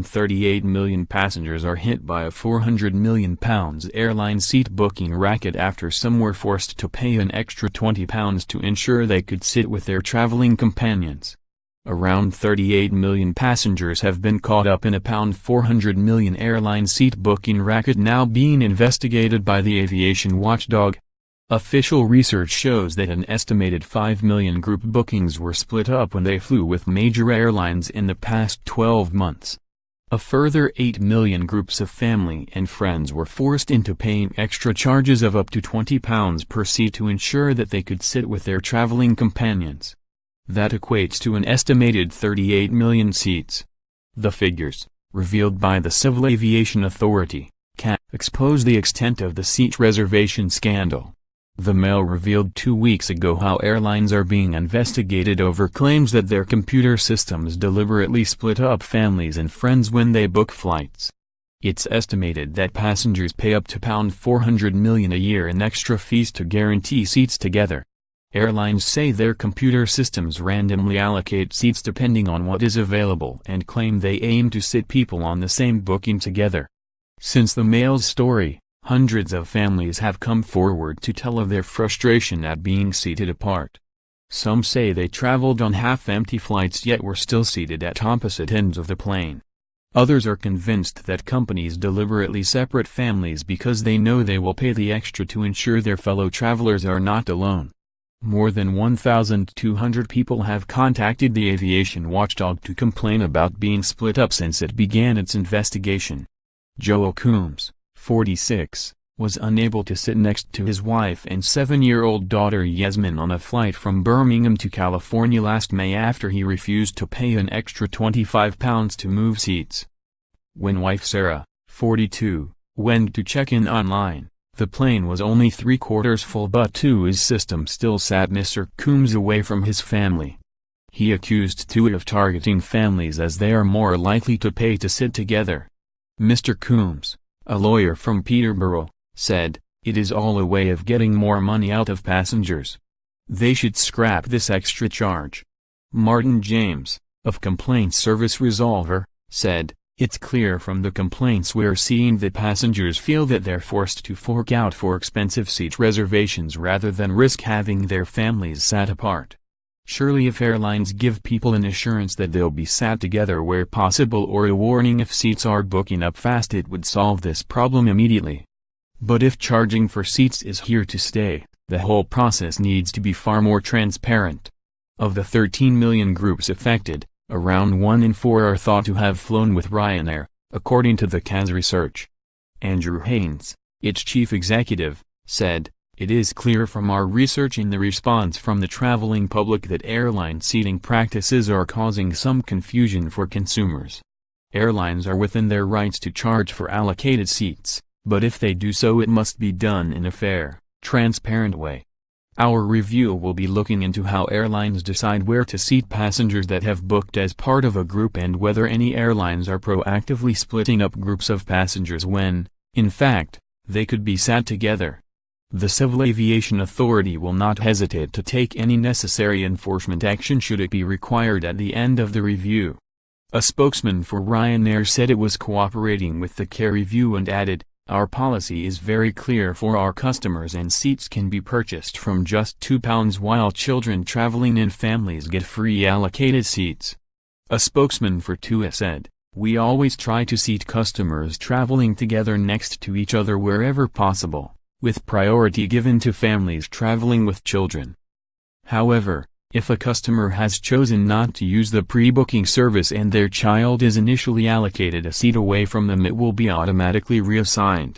around 38 million passengers are hit by a £400 million airline seat booking racket after some were forced to pay an extra £20 to ensure they could sit with their traveling companions. Around 38 million passengers have been caught up in a £400 million airline seat booking racket now being investigated by the aviation watchdog. Official research shows that an estimated 5 million group bookings were split up when they flew with major airlines in the past 12 months. A further 8 million groups of family and friends were forced into paying extra charges of up to £20 per seat to ensure that they could sit with their traveling companions. That equates to an estimated 38 million seats. The figures, revealed by the Civil Aviation Authority, CAA, expose the extent of the seat reservation scandal. The Mail revealed 2 weeks ago how airlines are being investigated over claims that their computer systems deliberately split up families and friends when they book flights. It's estimated that passengers pay up to £400 million a year in extra fees to guarantee seats together. Airlines say their computer systems randomly allocate seats depending on what is available and claim they aim to sit people on the same booking together. Since the Mail's story, hundreds of families have come forward to tell of their frustration at being seated apart. Some say they traveled on half-empty flights yet were still seated at opposite ends of the plane. Others are convinced that companies deliberately separate families because they know they will pay the extra to ensure their fellow travelers are not alone. More than 1,200 people have contacted the aviation watchdog to complain about being split up since it began its investigation. Joel Coombs, 46, was unable to sit next to his wife and 7-year-old daughter Yasmin on a flight from Birmingham to California last May after he refused to pay an extra £25 to move seats. When wife Sarah, 42, went to check in online, the plane was only 3/4 full but to his system still sat Mr. Coombs away from his family. He accused TUI of targeting families as they are more likely to pay to sit together. Mr. Coombs, a lawyer from Peterborough, said, "It is all a way of getting more money out of passengers. They should scrap this extra charge." Martin James, of Complaints Service Resolver, said, "It's clear from the complaints we're seeing that passengers feel that they're forced to fork out for expensive seat reservations rather than risk having their families sat apart. Surely if airlines give people an assurance that they'll be sat together where possible or a warning if seats are booking up fast, it would solve this problem immediately. But if charging for seats is here to stay, the whole process needs to be far more transparent." Of the 13 million groups affected, around 1 in 4 are thought to have flown with Ryanair, according to the CAA's research. Andrew Haynes, its chief executive, said, "It is clear from our research and the response from the traveling public that airline seating practices are causing some confusion for consumers. Airlines are within their rights to charge for allocated seats, but if they do so it must be done in a fair, transparent way. Our review will be looking into how airlines decide where to seat passengers that have booked as part of a group and whether any airlines are proactively splitting up groups of passengers when, in fact, they could be sat together. The Civil Aviation Authority will not hesitate to take any necessary enforcement action should it be required at the end of the review." A spokesman for Ryanair said it was cooperating with the CAA review and added, "Our policy is very clear for our customers and seats can be purchased from just £2 while children traveling in families get free allocated seats." A spokesman for TUI said, "We always try to seat customers traveling together next to each other wherever possible, with priority given to families traveling with children. However, if a customer has chosen not to use the pre-booking service and their child is initially allocated a seat away from them, it will be automatically reassigned.